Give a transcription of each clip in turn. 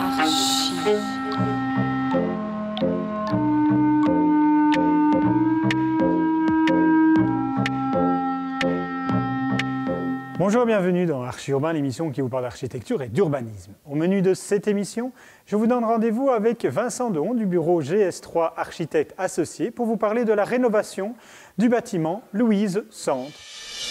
Archives. Bonjour, bienvenue dans Archi Urbain, l'émission qui vous parle d'architecture et d'urbanisme. Au menu de cette émission, je vous donne rendez-vous avec Vincent Dehon du bureau GS3 Architectes Associés pour vous parler de la rénovation du bâtiment Louise Centre.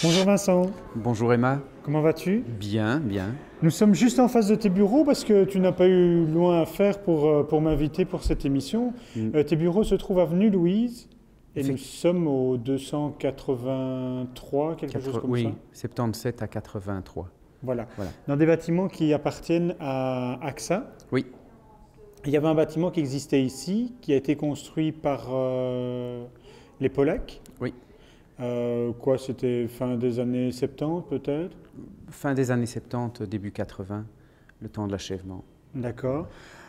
Bonjour Vincent. Bonjour Emma. Comment vas-tu? Bien, bien. Nous sommes juste en face de tes bureaux parce que tu n'as pas eu loin à faire pour m'inviter pour cette émission. Tes bureaux se trouvent avenue Louise. Et nous sommes au 283, quelque chose comme ça. Oui, 77 à 83. Voilà. Dans des bâtiments qui appartiennent à AXA. Oui. Il y avait un bâtiment qui existait ici, qui a été construit par les Polacs. Oui. C'était fin des années 70 peut-être? Fin des années 70, début 80, le temps de l'achèvement. D'accord.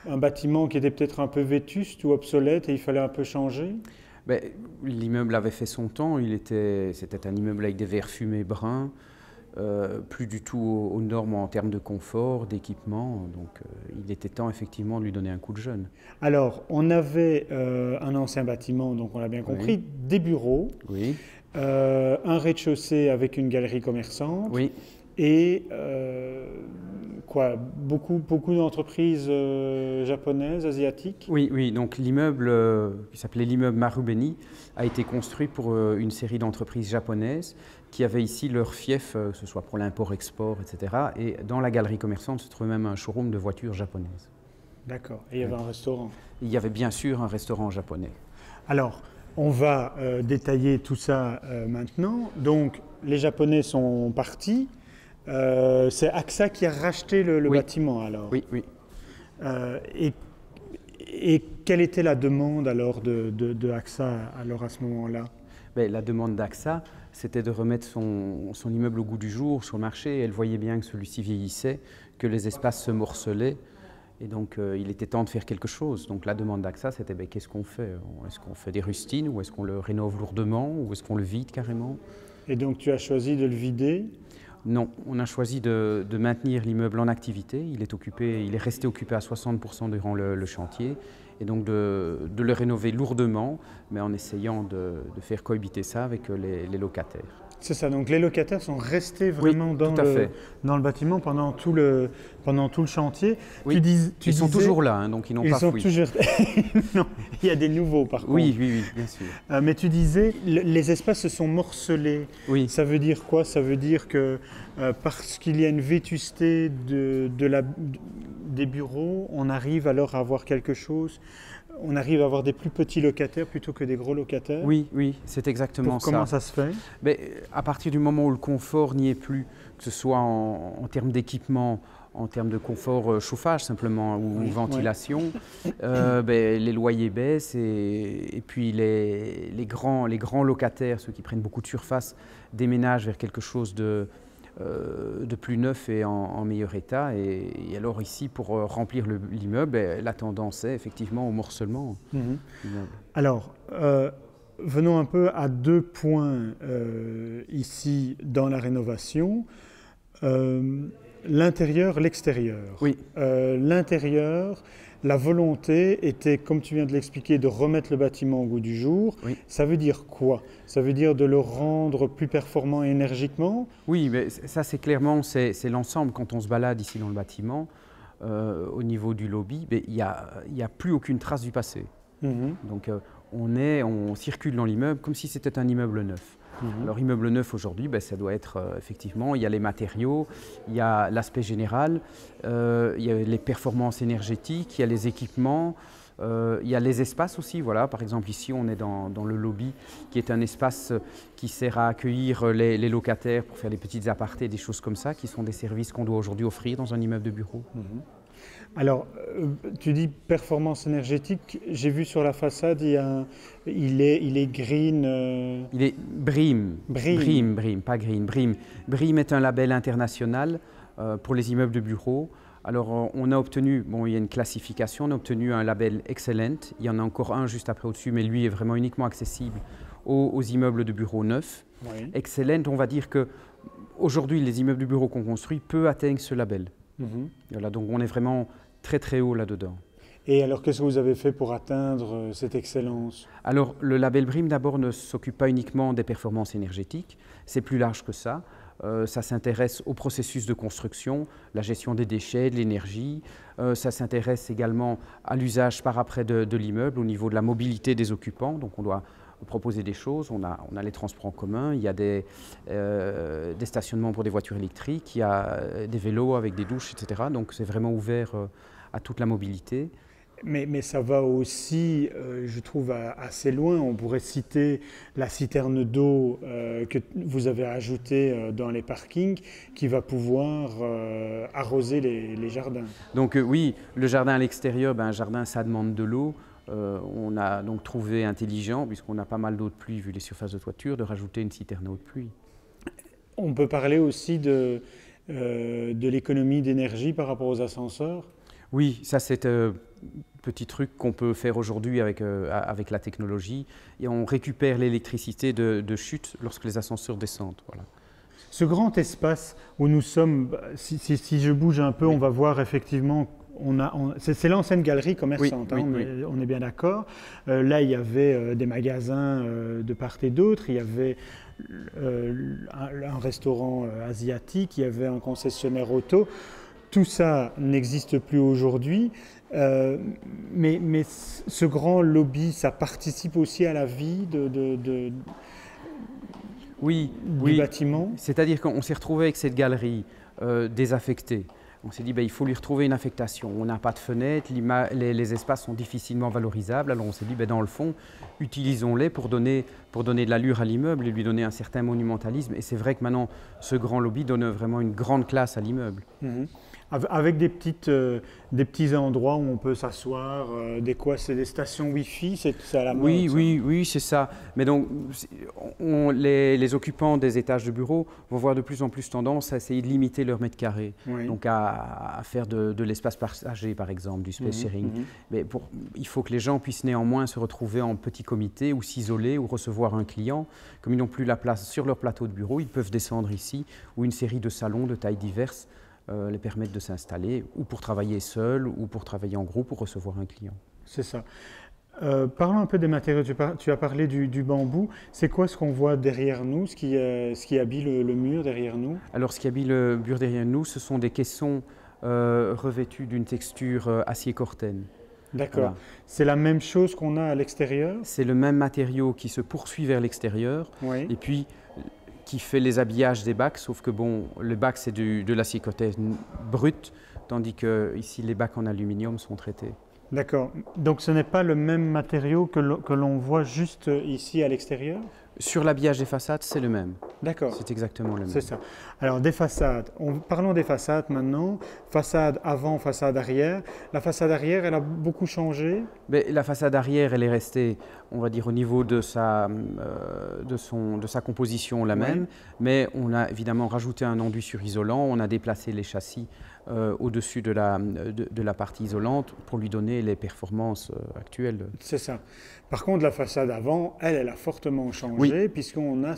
Un bâtiment qui était peut-être un peu vétuste ou obsolète et il fallait un peu changer? L'immeuble avait fait son temps, c'était un immeuble avec des verres fumés bruns, plus du tout aux normes en termes de confort, d'équipement, donc il était temps effectivement de lui donner un coup de jeune. Alors, on avait un ancien bâtiment, donc on l'a bien compris, des bureaux, un rez-de-chaussée avec une galerie commerçante, et beaucoup d'entreprises japonaises, asiatiques. Oui, donc l'immeuble qui s'appelait l'immeuble Marubeni a été construit pour une série d'entreprises japonaises qui avaient ici leur fief, que ce soit pour l'import-export, etc. Et dans la galerie commerçante se trouvait même un showroom de voitures japonaises. D'accord, et il y avait un restaurant? Il y avait bien sûr un restaurant japonais. Alors, on va détailler tout ça maintenant. Donc, les Japonais sont partis. C'est AXA qui a racheté le bâtiment alors? Oui. Et quelle était la demande alors de AXA alors à ce moment-là? La demande d'AXA, c'était de remettre son immeuble au goût du jour sur le marché. Elle voyait bien que celui-ci vieillissait, que les espaces se morcelaient. Et donc, il était temps de faire quelque chose. Donc, la demande d'AXA, c'était qu'est-ce qu'on fait? Est-ce qu'on fait des rustines ou est-ce qu'on le rénove lourdement ou est-ce qu'on le vide carrément? Et donc, tu as choisi de le vider? Non, on a choisi de maintenir l'immeuble en activité. Il est resté occupé à 60% durant le chantier. Et donc de le rénover lourdement, mais en essayant de faire cohabiter ça avec les locataires. C'est ça, donc les locataires sont restés vraiment dans le bâtiment pendant tout le chantier. Oui, ils sont toujours là, hein, donc ils n'ont pas fui. Non, il y a des nouveaux par contre. Oui, bien sûr. Mais tu disais, les espaces se sont morcelés. Oui. Ça veut dire quoi? Ça veut dire que parce qu'il y a une vétusté des bureaux, on arrive alors à avoir quelque chose. On arrive à avoir des plus petits locataires plutôt que des gros locataires? Oui, c'est exactement ça. Comment ça se fait? À partir du moment où le confort n'y est plus, que ce soit en termes d'équipement, en termes de confort chauffage simplement ou ventilation, les loyers baissent et puis les grands locataires, ceux qui prennent beaucoup de surface, déménagent vers quelque chose de plus neuf et en meilleur état. Et alors ici, pour remplir l'immeuble, la tendance est effectivement au morcellement. Alors, venons un peu à deux points ici dans la rénovation. L'intérieur, l'extérieur. L'intérieur, la volonté était, comme tu viens de l'expliquer, de remettre le bâtiment au goût du jour. Ça veut dire quoi? Ça veut dire de le rendre plus performant énergiquement? Oui, mais ça c'est clairement, c'est l'ensemble. Quand on se balade ici dans le bâtiment, au niveau du lobby, il n'y a plus aucune trace du passé. Donc on circule dans l'immeuble comme si c'était un immeuble neuf. Alors immeuble neuf aujourd'hui, ça doit être effectivement, il y a les matériaux, il y a l'aspect général, il y a les performances énergétiques, il y a les équipements, il y a les espaces aussi. Voilà, par exemple ici on est dans le lobby qui est un espace qui sert à accueillir les locataires pour faire des petites apartés, des choses comme ça, qui sont des services qu'on doit aujourd'hui offrir dans un immeuble de bureau. Alors, tu dis performance énergétique, j'ai vu sur la façade, il est green. Il est BREEAM, pas green, BREEAM. BREEAM est un label international pour les immeubles de bureau. Alors, on a obtenu, il y a une classification, on a obtenu un label Excellent. Il y en a encore un juste après au-dessus, mais lui est vraiment uniquement accessible aux immeubles de bureaux neufs. Excellent, on va dire que aujourd'hui, les immeubles de bureaux qu'on construit peuvent atteindre ce label. Voilà, donc on est vraiment très très haut là-dedans. Et alors, qu'est-ce que vous avez fait pour atteindre cette excellence? Alors, le label BREEAM, d'abord, ne s'occupe pas uniquement des performances énergétiques, c'est plus large que ça. Ça s'intéresse au processus de construction, la gestion des déchets, de l'énergie. Ça s'intéresse également à l'usage par après de l'immeuble, au niveau de la mobilité des occupants. Donc, on doit proposer des choses. On a les transports en commun, il y a des stationnements pour des voitures électriques, il y a des vélos avec des douches, etc. Donc, c'est vraiment ouvert à toute la mobilité. Mais ça va aussi, je trouve, assez loin. On pourrait citer la citerne d'eau que vous avez ajoutée dans les parkings qui va pouvoir arroser les jardins. Donc oui, le jardin à l'extérieur, un jardin, ça demande de l'eau. On a donc trouvé intelligent, puisqu'on a pas mal d'eau de pluie vu les surfaces de toiture, de rajouter une citerne eau de pluie. On peut parler aussi de l'économie d'énergie par rapport aux ascenseurs. Oui, ça c'est un petit truc qu'on peut faire aujourd'hui avec la technologie. Et on récupère l'électricité de chute lorsque les ascenseurs descendent. Voilà. Ce grand espace où nous sommes, si je bouge un peu, oui. On va voir effectivement, c'est l'ancienne galerie commerçante, oui, on est bien d'accord. Là, il y avait des magasins de part et d'autre, il y avait un restaurant asiatique, il y avait un concessionnaire auto. Tout ça n'existe plus aujourd'hui, mais ce grand lobby, ça participe aussi à la vie du bâtiment. C'est-à-dire qu'on s'est retrouvé avec cette galerie désaffectée. On s'est dit il faut lui retrouver une affectation. On n'a pas de fenêtres, les espaces sont difficilement valorisables. Alors on s'est dit dans le fond, utilisons-les pour donner de l'allure à l'immeuble et lui donner un certain monumentalisme. Et c'est vrai que maintenant, ce grand lobby donne vraiment une grande classe à l'immeuble. Mmh. Avec des petits endroits où on peut s'asseoir, c'est des stations Wi-Fi, c'est à la mode. Oui, c'est ça. Mais donc, les occupants des étages de bureaux vont voir de plus en plus tendance à essayer de limiter leur mètre carré. Oui. Donc à faire de l'espace partagé, par exemple, du space sharing. Mais il faut que les gens puissent néanmoins se retrouver en petit comité ou s'isoler ou recevoir un client. Comme ils n'ont plus la place sur leur plateau de bureau, ils peuvent descendre ici, ou une série de salons de tailles diverses les permettent de s'installer, ou pour travailler seul, ou pour travailler en groupe, ou recevoir un client. C'est ça. Parlons un peu des matériaux. Tu as parlé du bambou. C'est quoi ce qu'on voit derrière nous, ce qui habille le mur derrière nous? Alors, ce qui habille le mur derrière nous, ce sont des caissons revêtus d'une texture acier corten. D'accord. Voilà. C'est la même chose qu'on a à l'extérieur? C'est le même matériau qui se poursuit vers l'extérieur. Oui. Et puis, qui fait les habillages des bacs, sauf que le bac c'est de l'acier corten brut, tandis que ici les bacs en aluminium sont traités. D'accord. Donc ce n'est pas le même matériau que l'on voit juste ici à l'extérieur? Sur l'habillage des façades, c'est le même. D'accord. C'est exactement le même. C'est ça. Alors des façades, parlons des façades maintenant. Façade avant, façade arrière. La façade arrière, elle a beaucoup changé? Mais la façade arrière, elle est restée, on va dire, au niveau de sa composition la même, mais on a évidemment rajouté un enduit surisolant, on a déplacé les châssis au-dessus de la partie isolante pour lui donner les performances actuelles. C'est ça. Par contre, la façade avant, elle a fortement changé, puisqu'on a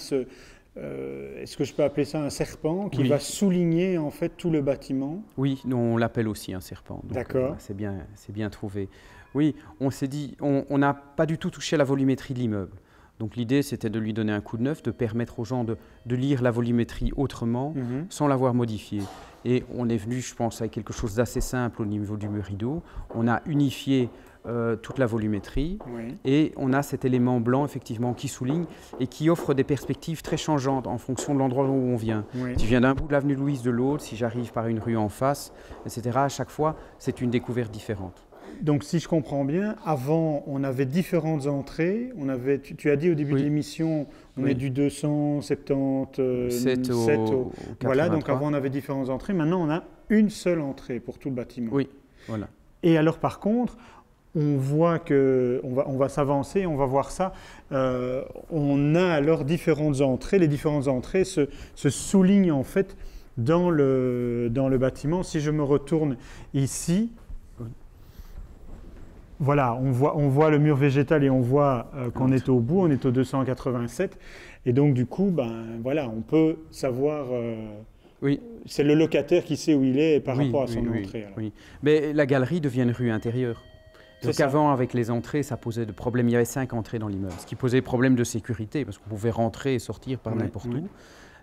est-ce que je peux appeler ça un serpent qui va souligner en fait tout le bâtiment? Oui, on l'appelle aussi un serpent. D'accord. C'est bien trouvé. Oui, on s'est dit, on n'a pas du tout touché à la volumétrie de l'immeuble. Donc l'idée, c'était de lui donner un coup de neuf, de permettre aux gens de lire la volumétrie autrement, sans l'avoir modifiée. Et on est venu, je pense, avec quelque chose d'assez simple au niveau du mur rideau. On a unifié toute la volumétrie et on a cet élément blanc, effectivement, qui souligne et qui offre des perspectives très changeantes en fonction de l'endroit où on vient. Si je viens d'un bout de l'avenue Louise de l'autre, si j'arrive par une rue en face, etc., à chaque fois, c'est une découverte différente. Donc, si je comprends bien, avant, on avait différentes entrées. Tu as dit au début de l'émission, on est du 277 au 83. Voilà, donc avant, on avait différentes entrées. Maintenant, on a une seule entrée pour tout le bâtiment. Oui, voilà. Et alors, par contre, on voit on va s'avancer, on va voir ça. On a alors différentes entrées. Les différentes entrées se soulignent en fait dans le bâtiment. Si je me retourne ici, voilà, on voit le mur végétal et on voit qu'on est au bout, on est au 287. Et donc, du coup, voilà, on peut savoir Oui. C'est le locataire qui sait où il est par rapport à son entrée. Oui. Mais la galerie devient une rue intérieure. Donc avant, avec les entrées, ça posait de problèmes. Il y avait 5 entrées dans l'immeuble, ce qui posait problème de sécurité, parce qu'on pouvait rentrer et sortir par n'importe où.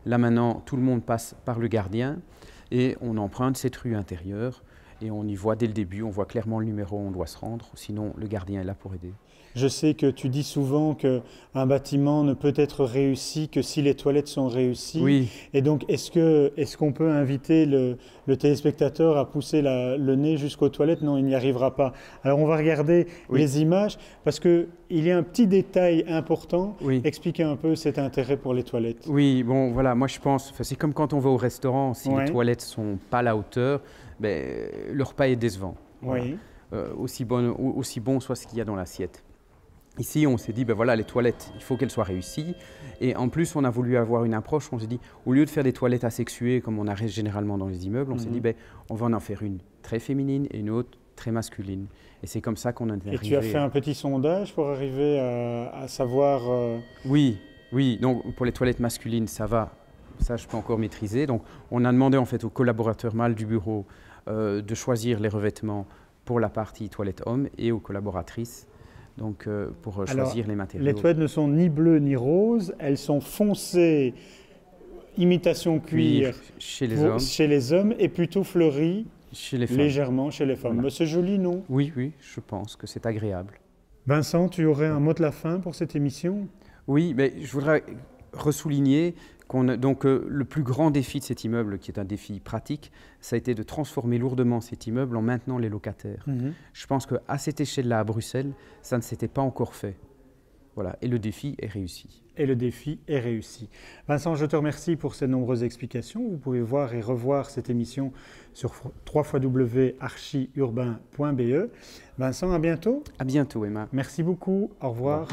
Là maintenant, tout le monde passe par le gardien et on emprunte cette rue intérieure et on y voit dès le début, on voit clairement le numéro où on doit se rendre, sinon le gardien est là pour aider. Je sais que tu dis souvent qu'un bâtiment ne peut être réussi que si les toilettes sont réussies. Oui. Et donc, est-ce qu'on peut inviter le téléspectateur à pousser le nez jusqu'aux toilettes? Non, il n'y arrivera pas. Alors, on va regarder les images parce qu'il y a un petit détail important. Expliquez un peu cet intérêt pour les toilettes. Oui, bon, voilà, moi je pense, c'est comme quand on va au restaurant, si les toilettes ne sont pas à la hauteur, ben, le repas est décevant. Voilà. Aussi bon soit ce qu'il y a dans l'assiette. Ici, on s'est dit, ben voilà, les toilettes, il faut qu'elles soient réussies. Et en plus, on a voulu avoir une approche, on s'est dit, au lieu de faire des toilettes asexuées comme on a généralement dans les immeubles, on s'est dit, ben, on va en faire une très féminine et une autre très masculine. Et c'est comme ça qu'on est arrivé. Et tu as fait un petit sondage pour arriver à savoir… Oui, donc pour les toilettes masculines, ça va. Ça, je peux encore maîtriser. Donc, on a demandé en fait aux collaborateurs mâles du bureau de choisir les revêtements pour la partie toilette homme et aux collaboratrices. Donc, pour choisir les matériaux. Les toilettes ne sont ni bleues ni roses, elles sont foncées, imitation cuir chez les hommes et plutôt fleuries chez les femmes. Légèrement chez les femmes. Voilà. C'est joli, non? Oui, je pense que c'est agréable. Vincent, tu aurais un mot de la fin pour cette émission? Oui, mais je voudrais ressouligner le plus grand défi de cet immeuble, qui est un défi pratique, ça a été de transformer lourdement cet immeuble en maintenant les locataires. Je pense qu'à cette échelle-là, à Bruxelles, ça ne s'était pas encore fait. Voilà, et le défi est réussi. Vincent, je te remercie pour ces nombreuses explications. Vous pouvez voir et revoir cette émission sur www.archiurbain.be. Vincent, à bientôt. À bientôt, Emma. Merci beaucoup. Au revoir.